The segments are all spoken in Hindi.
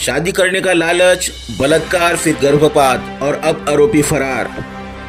शादी करने का लालच, बलात्कार, फिर गर्भपात और अब आरोपी फरार।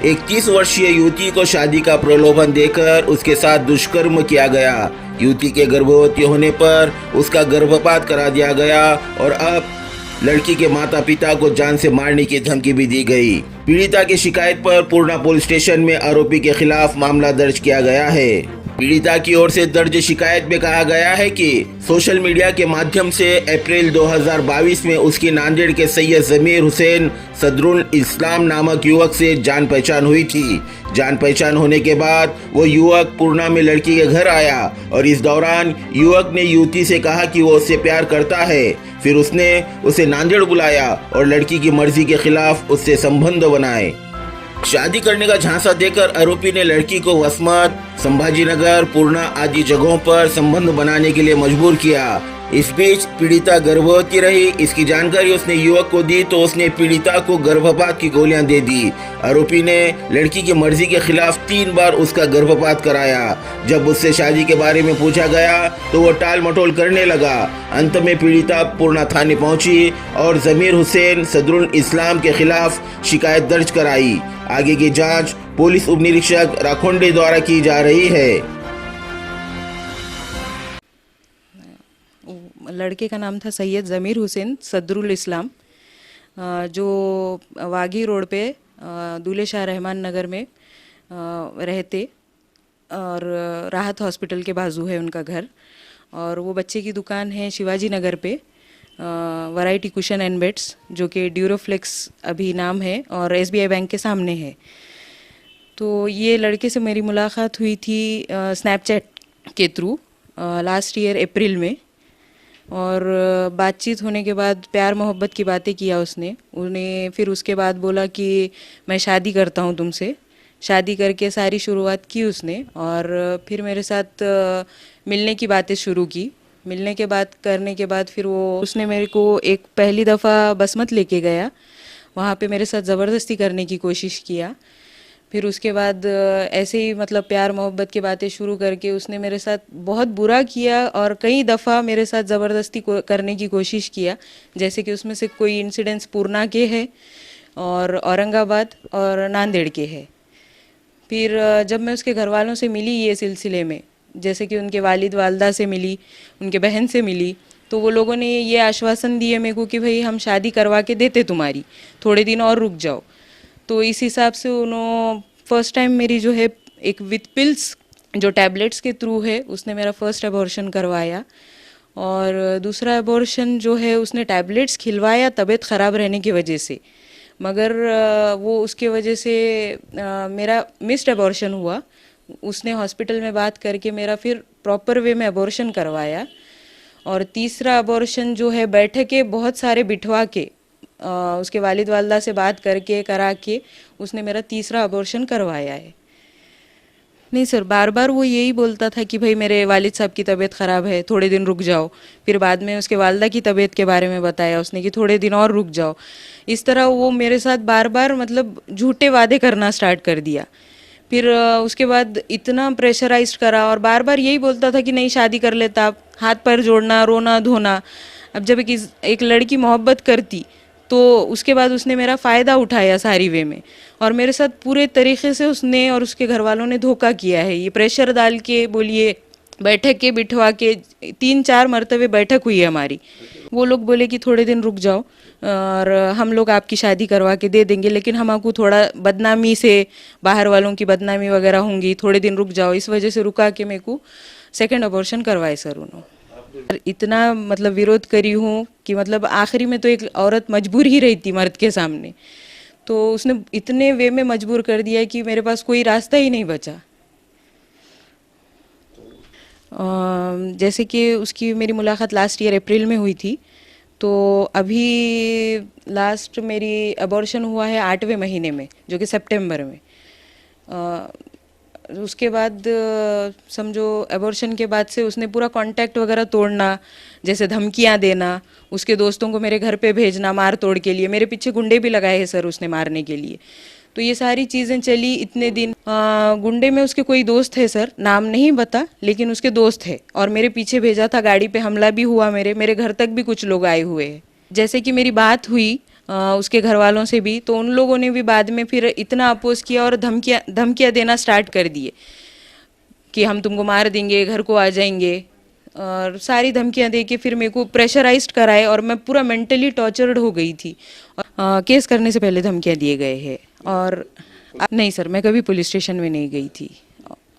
एक 30 वर्षीय युवती को शादी का प्रलोभन देकर उसके साथ दुष्कर्म किया गया। युवती के गर्भवती होने पर उसका गर्भपात करा दिया गया और अब लड़की के माता पिता को जान से मारने की धमकी भी दी गई। पीड़िता की शिकायत पर पूर्णा पुलिस स्टेशन में आरोपी के खिलाफ मामला दर्ज किया गया है। पीड़िता की ओर से दर्ज शिकायत में कहा गया है कि सोशल मीडिया के माध्यम से अप्रैल 2022 में उसकी नांदेड़ के सैयद जमीर हुसैन सदरुल इस्लाम नामक युवक से जान पहचान हुई थी। जान पहचान होने के बाद वो युवक पूर्णा में लड़की के घर आया और इस दौरान युवक ने युवती से कहा कि वो उससे प्यार करता है। फिर उसने उसे नांदेड़ बुलाया और लड़की की मर्जी के खिलाफ उससे संबंध बनाए। शादी करने का झांसा देकर आरोपी ने लड़की को वसमत, संभाजीनगर, पूर्णा आदि जगहों पर संबंध बनाने के लिए मजबूर किया। इस बीच पीड़िता गर्भवती रही। इसकी जानकारी उसने युवक को दी तो उसने पीड़िता को गर्भपात की गोलियां दे दी। आरोपी ने लड़की की मर्जी के खिलाफ 3 बार उसका गर्भपात कराया। जब उससे शादी के बारे में पूछा गया तो वो टाल मटोल करने लगा। अंत में पीड़िता पूर्णा थाने पहुंची और जमीर हुसैन सदरुल इस्लाम के खिलाफ शिकायत दर्ज कराई। आगे की जांच पुलिस उप निरीक्षक राखोंडे द्वारा की जा रही है। लड़के का नाम था सैयद ज़मीर हुसैन सदरुल इस्लाम, जो वागी रोड पे दूल्हे शाह रहमान नगर में रहते और राहत हॉस्पिटल के बाजू है उनका घर। और वो बच्चे की दुकान है शिवाजी नगर पे, वैरायटी कुशन एंड बेड्स, जो कि ड्यूरोफ्लेक्स अभी नाम है और SBI बैंक के सामने है। तो ये लड़के से मेरी मुलाकात हुई थी स्नैपचैट के थ्रू लास्ट ईयर अप्रैल में। और बातचीत होने के बाद प्यार मोहब्बत की बातें किया उन्हें फिर उसके बाद बोला कि मैं शादी करता हूँ तुमसे। शादी करके सारी शुरुआत की उसने और फिर मेरे साथ मिलने की बातें शुरू की। मिलने के बाद करने के बाद फिर उसने मेरे को एक पहली दफ़ा बसमत लेके गया, वहाँ पे मेरे साथ ज़बरदस्ती करने की कोशिश किया। फिर उसके बाद ऐसे ही मतलब प्यार मोहब्बत की बातें शुरू करके उसने मेरे साथ बहुत बुरा किया और कई दफ़ा मेरे साथ ज़बरदस्ती करने की कोशिश किया। जैसे कि उसमें से कोई इंसिडेंट्स पूर्णा के हैं और औरंगाबाद और नांदेड़ के हैं। फिर जब मैं उसके घर वालों से मिली ये सिलसिले में, जैसे कि उनके वालिद वालदा से मिली, उनके बहन से मिली, तो वो लोगों ने ये आश्वासन दिए मेरे को कि भाई हम शादी करवा के देते तुम्हारी, थोड़े दिन और रुक जाओ। तो इस हिसाब से उन्होंने फर्स्ट टाइम मेरी जो है एक विथ पिल्स जो टैबलेट्स के थ्रू है उसने मेरा फर्स्ट अबॉर्शन करवाया। और दूसरा अबॉर्शन जो है उसने टैबलेट्स खिलवाया तबीयत ख़राब रहने की वजह से, मगर वो उसके वजह से मेरा मिस्ड अबॉर्शन हुआ। उसने हॉस्पिटल में बात करके मेरा फिर प्रॉपर वे में अबॉर्शन करवाया। और तीसरा अबॉर्शन जो है बैठ के बहुत सारे बिठवा के उसके वालिद वालदा से बात करके करा के उसने मेरा तीसरा अबॉर्शन करवाया है। नहीं सर, बार बार वो यही बोलता था कि भाई मेरे वालिद साहब की तबीयत ख़राब है, थोड़े दिन रुक जाओ। फिर बाद में उसके वालदा की तबीयत के बारे में बताया उसने कि थोड़े दिन और रुक जाओ। इस तरह वो मेरे साथ बार बार मतलब झूठे वादे करना स्टार्ट कर दिया। फिर उसके बाद इतना प्रेशराइज्ड करा और बार बार यही बोलता था कि नहीं शादी कर लेता, आप हाथ पैर जोड़ना, रोना धोना। अब जब एक लड़की मोहब्बत करती तो उसके बाद उसने मेरा फ़ायदा उठाया सारी वे में और मेरे साथ पूरे तरीके से उसने और उसके घर वालों ने धोखा किया है। ये प्रेशर डाल के बोलिए, बैठक के बिठवा के 3-4 मरतबे बैठक हुई है हमारी। वो लोग बोले कि थोड़े दिन रुक जाओ और हम लोग आपकी शादी करवा के दे देंगे, लेकिन हमको थोड़ा बदनामी से, बाहर वालों की बदनामी वगैरह होंगी, थोड़े दिन रुक जाओ। इस वजह से रुका के मेरे को सेकेंड अबॉर्शन करवाए सर उन्होंने। इतना मतलब विरोध करी हूँ कि मतलब आखिरी में तो एक औरत मजबूर ही रही थी मर्द के सामने, तो उसने इतने वे में मजबूर कर दिया कि मेरे पास कोई रास्ता ही नहीं बचा। जैसे कि उसकी मेरी मुलाकात लास्ट ईयर अप्रैल में हुई थी, तो अभी लास्ट मेरी अबॉर्शन हुआ है 8वें महीने में, जो कि सितंबर में। उसके बाद समझो अबॉर्शन के बाद से उसने पूरा कांटेक्ट वगैरह तोड़ना, जैसे धमकियां देना, उसके दोस्तों को मेरे घर पे भेजना मार तोड़ के लिए। मेरे पीछे गुंडे भी लगाए हैं सर उसने मारने के लिए। तो ये सारी चीज़ें चली इतने दिन। गुंडे में उसके कोई दोस्त है सर, नाम नहीं बता, लेकिन उसके दोस्त है और मेरे पीछे भेजा था, गाड़ी पे हमला भी हुआ, मेरे घर तक भी कुछ लोग आए हुए हैं। जैसे कि मेरी बात हुई उसके घर वालों से भी, तो उन लोगों ने भी बाद में फिर इतना अपोज किया और धमकियाँ धमकियाँ देना स्टार्ट कर दिए कि हम तुमको मार देंगे, घर को आ जाएंगे, और सारी धमकियां दे के फिर मेरे को प्रेशराइज्ड कराए और मैं पूरा मेंटली टॉर्चर्ड हो गई थी। केस करने से पहले धमकियां दिए गए हैं। और नहीं सर, मैं कभी पुलिस स्टेशन में नहीं गई थी।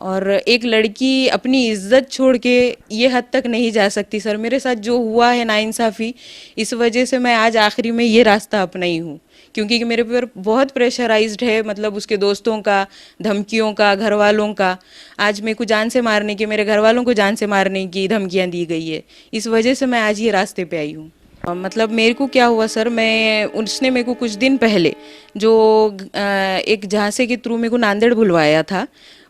और एक लड़की अपनी इज्जत छोड़ के ये हद तक नहीं जा सकती सर। मेरे साथ जो हुआ है नाइंसाफ़ी, इस वजह से मैं आज आखिरी में ये रास्ता अपनाई हूँ, क्योंकि मेरे पर बहुत प्रेशराइज्ड है, मतलब उसके दोस्तों का, धमकियों का, घर वालों का। आज मेरे को जान से मारने की, मेरे घर वालों को जान से मारने की धमकियाँ दी गई है। इस वजह से मैं आज ये रास्ते पे आई हूँ। मतलब मेरे को क्या हुआ सर, मैं उसने मेरे को कुछ दिन पहले जो एक झांसे के थ्रू मेरे को नांदेड़ बुलवाया था,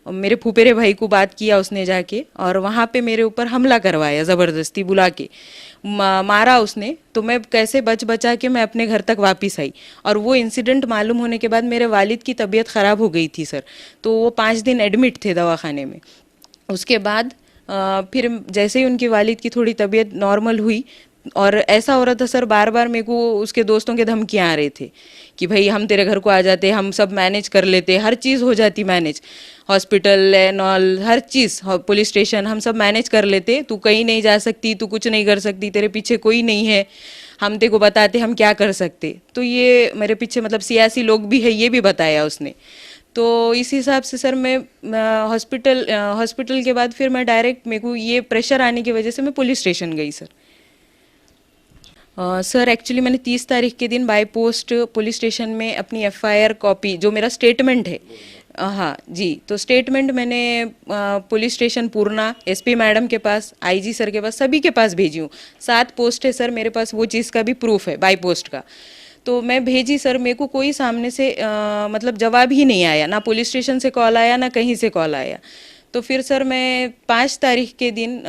मेरे फूफेरे भाई को बात किया उसने जाके, और वहाँ पे मेरे ऊपर हमला करवाया ज़बरदस्ती बुला के, मारा उसने। तो मैं कैसे बच बचा के मैं अपने घर तक वापस आई। और वो इंसिडेंट मालूम होने के बाद मेरे वालिद की तबीयत ख़राब हो गई थी सर, तो वो 5 दिन एडमिट थे दवाखाने में। उसके बाद फिर जैसे ही उनकी वालिद की थोड़ी तबीयत नॉर्मल हुई, और ऐसा हो रहा था सर, बार बार मेरे को उसके दोस्तों के धमकियाँ आ रहे थे कि भाई हम तेरे घर को आ जाते, हम सब मैनेज कर लेते, हर चीज़ हो जाती manage, hospital and all, her cheese, police station, हम सब मैनेज कर लेते, तू कहीं नहीं जा सकती, तू कुछ नहीं कर सकती, तेरे पीछे कोई नहीं है, हम तेरे को बताते हम क्या कर सकते। तो ये मेरे पीछे मतलब सियासी लोग भी है, ये भी बताया उसने। तो इस हिसाब से सर मैं हॉस्पिटल के बाद फिर मैं डायरेक्ट, मेरे को ये प्रेशर आने की वजह से मैं पुलिस स्टेशन गई सर। सर एक्चुअली मैंने 30 तारीख के दिन बाय पोस्ट पुलिस स्टेशन में अपनी एफआईआर कॉपी, जो मेरा स्टेटमेंट है, हाँ जी, तो स्टेटमेंट मैंने पुलिस स्टेशन पूर्णा, एसपी मैडम के पास, आईजी सर के पास, सभी के पास भेजी हूँ। 7 पोस्ट है सर मेरे पास, वो चीज़ का भी प्रूफ है बाय पोस्ट का। तो मैं भेजी सर, मेरे को कोई सामने से मतलब जवाब ही नहीं आया, ना पुलिस स्टेशन से कॉल आया, ना कहीं से कॉल आया। तो फिर सर मैं 5 तारीख के दिन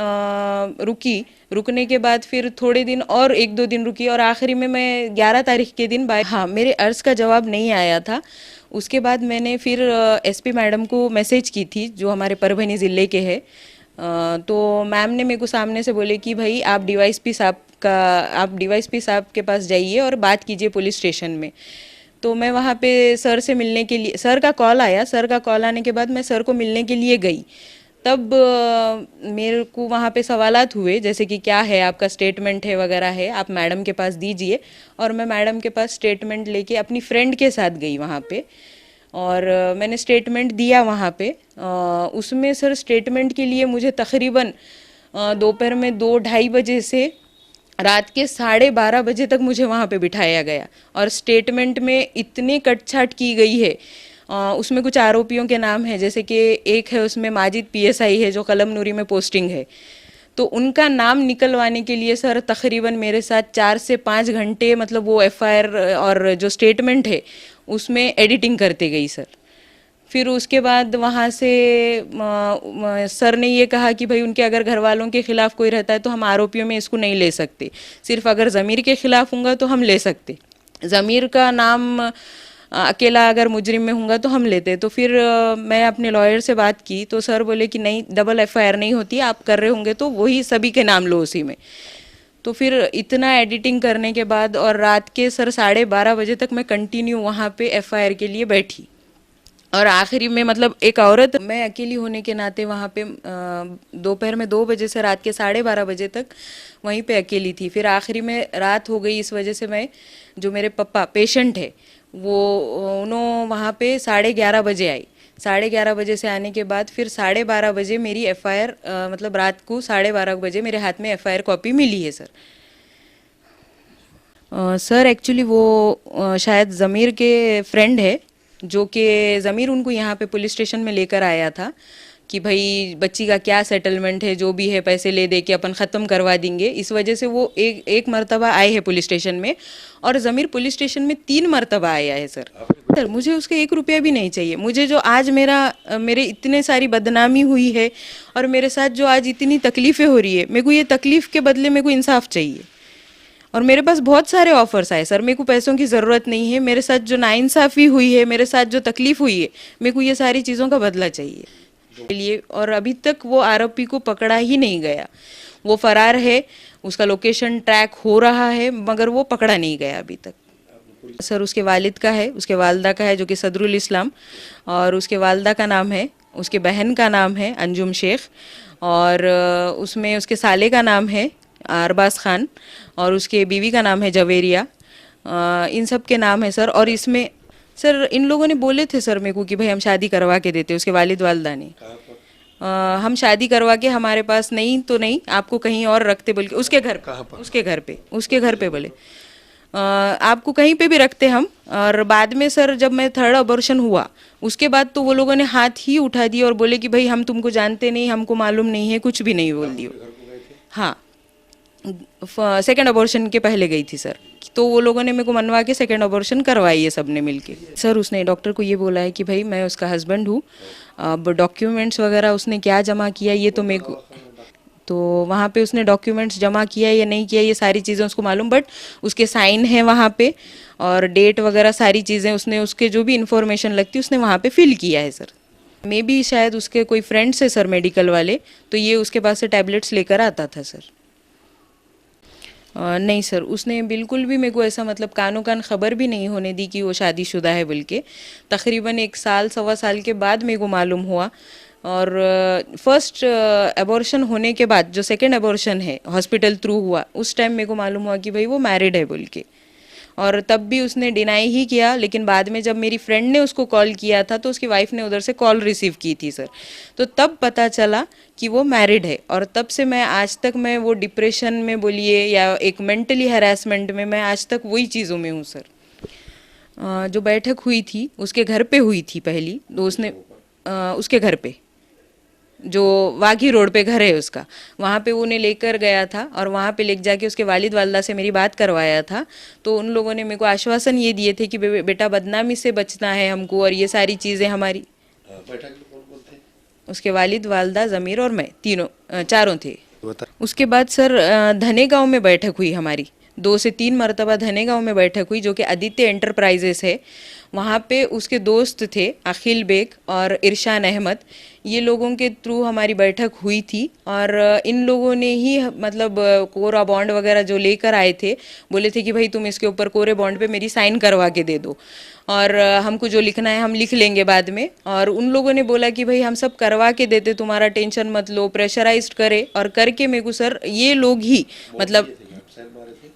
रुकने के बाद फिर थोड़े दिन और 1-2 दिन रुकी, और आखिरी में मैं 11 तारीख के दिन हाँ, मेरे अर्ज़ का जवाब नहीं आया था। उसके बाद मैंने फिर एसपी मैडम को मैसेज की थी, जो हमारे परभनी ज़िले के हैं। तो मैम ने मेरे को सामने से बोले कि भाई आप डीवाईएसपी साहब के पास जाइए और बात कीजिए पुलिस स्टेशन में। तो मैं वहाँ पे सर से मिलने के लिए, सर का कॉल आया, सर का कॉल आने के बाद मैं सर को मिलने के लिए गई। तब मेरे को वहाँ पे सवालात हुए, जैसे कि क्या है आपका स्टेटमेंट है वगैरह है, आप मैडम के पास दीजिए। और मैं मैडम के पास स्टेटमेंट लेके अपनी फ्रेंड के साथ गई वहाँ पे, और मैंने स्टेटमेंट दिया वहाँ पे। उसमें सर स्टेटमेंट के लिए मुझे तकरीबन दोपहर में 2-2:30 बजे से रात के 12:30 बजे तक मुझे वहाँ पे बिठाया गया। और स्टेटमेंट में इतनी कटछाट की गई है, उसमें कुछ आरोपियों के नाम है, जैसे कि एक है उसमें माजिद पीएसआई है, जो कलम नूरी में पोस्टिंग है। तो उनका नाम निकलवाने के लिए सर तकरीबन मेरे साथ 4 से 5 घंटे, मतलब वो एफआईआर और जो स्टेटमेंट है उसमें एडिटिंग करते गई सर। फिर उसके बाद वहाँ से सर ने ये कहा कि भाई उनके अगर घर वालों के खिलाफ कोई रहता है तो हम आरोपियों में इसको नहीं ले सकते, सिर्फ अगर ज़मीर के खिलाफ होगा तो हम ले सकते, ज़मीर का नाम अकेला अगर मुजरिम में होगा तो हम लेते। तो फिर मैं अपने लॉयर से बात की, तो सर बोले कि नहीं, डबल एफआईआर नहीं होती, आप कर रहे होंगे तो वही सभी के नाम लो उसी में। तो फिर इतना एडिटिंग करने के बाद और रात के सर 12:30 बजे तक मैं कंटिन्यू वहाँ पे एफआईआर के लिए बैठी। और आखिरी में मतलब एक औरत, मैं अकेली होने के नाते वहाँ पे दोपहर में 2 बजे से रात के 12:30 बजे तक वहीं पे अकेली थी। फिर आखिरी में रात हो गई, इस वजह से मैं, जो मेरे पापा पेशेंट है, वो उन्होंने वहाँ पे 11:30 बजे आई। 11:30 बजे से आने के बाद फिर 12:30 बजे मेरी एफआईआर, मतलब रात को 12:30 बजे मेरे हाथ में एफआईआर कॉपी मिली है सर। सर एक्चुअली वो शायद ज़मीर के फ्रेंड है, जो कि ज़मीर उनको यहाँ पे पुलिस स्टेशन में लेकर आया था कि भाई बच्ची का क्या सेटलमेंट है, जो भी है पैसे ले दे के अपन ख़त्म करवा देंगे। इस वजह से वो एक मर्तबा आए हैं पुलिस स्टेशन में, और ज़मीर पुलिस स्टेशन में 3 मर्तबा आया है सर। सर मुझे उसके 1 रुपया भी नहीं चाहिए। मुझे जो आज मेरे इतने सारी बदनामी हुई है और मेरे साथ जो आज इतनी तकलीफ़ें हो रही है, मेरे को ये तकलीफ़ के बदले मेरे को इंसाफ चाहिए। और मेरे पास बहुत सारे ऑफर्स आए सर, मेरे को पैसों की ज़रूरत नहीं है। मेरे साथ जो नाइंसाफ़ी हुई है, मेरे साथ जो तकलीफ़ हुई है, मेरे को ये सारी चीज़ों का बदला चाहिए लिए। और अभी तक वो आरोपी को पकड़ा ही नहीं गया। वो फरार है, उसका लोकेशन ट्रैक हो रहा है मगर वो पकड़ा नहीं गया अभी तक। सर उसके वालिद का है, उसके वालदा का है जो कि सदरुल इस्लाम, और उसके वालदा का नाम है, उसके बहन का नाम है अंजुम शेख, और उसमें उसके साले का नाम है अरबाज खान, और उसके बीवी का नाम है जवेरिया। इन सब के नाम है सर। और इसमें सर इन लोगों ने बोले थे सर मेरे को कि भाई हम शादी करवा के देते, उसके वालिद वालदा ने। हम शादी करवा के हमारे पास नहीं तो नहीं, आपको कहीं और रखते बोल के, उसके घर पे, उसके घर पे बोले आपको कहीं पे भी रखते हम। और बाद में सर जब मैं थर्ड अबॉर्शन हुआ उसके बाद तो वो लोगों ने हाथ ही उठा दिए और बोले कि भाई हम तुमको जानते नहीं, हमको मालूम नहीं है, कुछ भी नहीं बोल दियो। हाँ, सेकेंड अबॉर्शन के पहले गई थी सर, तो वो लोगों ने मेरे को मनवा के सेकेंड अबॉर्शन करवाई है सब ने मिलके। सर उसने डॉक्टर को ये बोला है कि भाई मैं उसका हस्बैंड हूँ, अब डॉक्यूमेंट्स वगैरह उसने क्या जमा किया ये तो मेरे को, तो वहाँ पे उसने डॉक्यूमेंट्स जमा किया या नहीं किया ये सारी चीज़ें उसको मालूम, बट उसके साइन है वहाँ पे और डेट वगैरह सारी चीज़ें उसने, उसके जो भी इंफॉर्मेशन लगती है उसने वहाँ पे फिल किया है सर। मे बी शायद उसके कोई फ्रेंड्स है सर मेडिकल वाले, तो ये उसके पास से टैबलेट्स लेकर आता था सर। नहीं सर, उसने बिल्कुल भी मेरे को ऐसा मतलब कानो कान खबर भी नहीं होने दी कि वो शादीशुदा है बोल के। तकरीबन 1 साल सवा साल के बाद मेरे को मालूम हुआ, और फर्स्ट अबॉर्शन होने के बाद जो सेकंड अबॉर्शन है हॉस्पिटल थ्रू हुआ उस टाइम मेरे को मालूम हुआ कि भाई वो मैरिड है बोल के। और तब भी उसने डिनाई ही किया, लेकिन बाद में जब मेरी फ्रेंड ने उसको कॉल किया था तो उसकी वाइफ ने उधर से कॉल रिसीव की थी सर, तो तब पता चला कि वो मैरिड है। और तब से मैं आज तक मैं वो डिप्रेशन में बोलिए या एक मेंटली हैरेसमेंट में मैं आज तक वही चीज़ों में हूँ सर। जो बैठक हुई थी उसके घर पे हुई थी पहली, तो उसने उसके घर पे जो वाघी रोड पे घर है उसका, वहाँ पे उन्हें लेकर गया था और वहाँ पे ले जाके उसके वालिद वालदा से मेरी बात करवाया था। तो उन लोगों ने मेरे को आश्वासन ये दिए थे कि बेटा बदनामी से बचना है हमको, और ये सारी चीज़ें हमारी। बैठक में कौन थे? उसके वालिद वालदा ज़मीर और मैं, चारों थे। उसके बाद सर धने गाँव में बैठक हुई हमारी, 2 से 3 मरतबा धने गाँव में बैठक हुई जो कि आदित्य एंटरप्राइजेस है। वहाँ पे उसके दोस्त थे अखिल बेग और इरशान अहमद, ये लोगों के थ्रू हमारी बैठक हुई थी। और इन लोगों ने ही मतलब कोरा बॉन्ड वगैरह जो लेकर आए थे, बोले थे कि भाई तुम इसके ऊपर कोरे बॉन्ड पे मेरी साइन करवा के दे दो, और हमको जो लिखना है हम लिख लेंगे बाद में। और उन लोगों ने बोला कि भाई हम सब करवा के देते, तुम्हारा टेंशन मत लो, प्रेशराइज्ड करे। और करके मेरे को सर ये लोग ही मतलब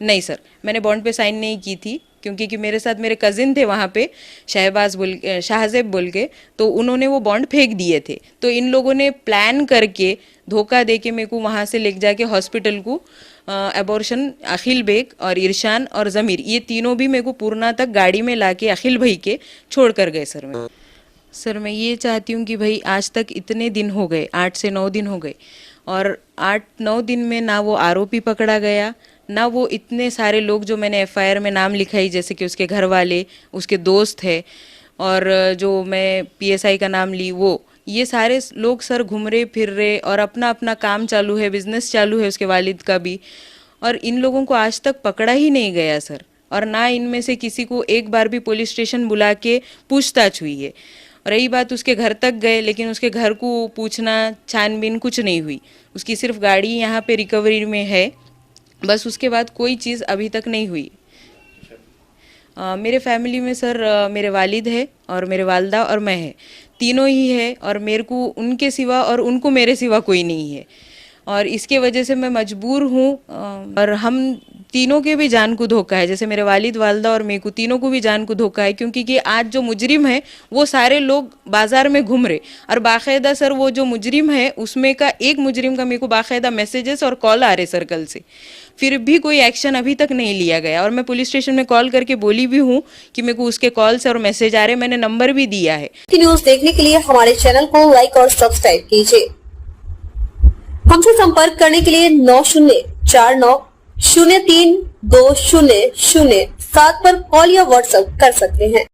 नहीं सर, मैंने बॉन्ड पे साइन नहीं की थी, क्योंकि कि मेरे साथ मेरे कजिन थे वहाँ पे शाहजेब बोल के, तो उन्होंने वो बॉन्ड फेंक दिए थे। तो इन लोगों ने प्लान करके धोखा दे के मेरे को वहाँ से ले जाके हॉस्पिटल को अबॉर्शन अखिल बेग और इरशान और ज़मीर, ये तीनों भी मेरे को पूर्णा तक गाड़ी में लाके अखिल भाई के छोड़ कर गए सर। सर मैं ये चाहती हूँ कि भाई आज तक इतने दिन हो गए, 8 से 9 दिन हो गए, और 8-9 दिन में ना वो आरोपी पकड़ा गया, ना वो इतने सारे लोग जो मैंने एफआईआर में नाम लिखाई, जैसे कि उसके घर वाले, उसके दोस्त है, और जो मैं पीएसआई का नाम ली वो, ये सारे लोग सर घूम रहे फिर रहे और अपना अपना काम चालू है, बिजनेस चालू है उसके वालिद का भी, और इन लोगों को आज तक पकड़ा ही नहीं गया सर। और ना इनमें से किसी को एक बार भी पुलिस स्टेशन बुला के पूछताछ हुई है। रही बात उसके घर तक गए, लेकिन उसके घर को पूछना छानबीन कुछ नहीं हुई, उसकी सिर्फ गाड़ी यहाँ पे रिकवरी में है, बस उसके बाद कोई चीज़ अभी तक नहीं हुई। मेरे फैमिली में सर मेरे वालिद है और मेरे वालदा और मैं है, तीनों ही है, और मेरे को उनके सिवा और उनको मेरे सिवा कोई नहीं है, और इसके वजह से मैं मजबूर हूँ। और हम तीनों के भी जान को धोखा है, जैसे मेरे वालिद वालदा और मेरे को तीनों को भी जान को धोखा है, क्योंकि कि आज जो मुजरिम है वो सारे लोग बाजार में घूम रहे, और बाकायदा सर वो जो मुजरिम है उसमें का एक मुजरिम का मेरे को बाकायदा मैसेजेस और कॉल आ रहे सर्कल से, फिर भी कोई एक्शन अभी तक नहीं लिया गया। और मैं पुलिस स्टेशन में कॉल करके बोली भी हूँ कि मेरे को उसके कॉल्स और मैसेज आ रहे, मैंने नंबर भी दिया है। न्यूज देखने के लिए हमारे चैनल को लाइक और सब्सक्राइब कीजिए। हमसे संपर्क करने के लिए 9049032007 पर कॉल या व्हाट्सएप कर सकते हैं।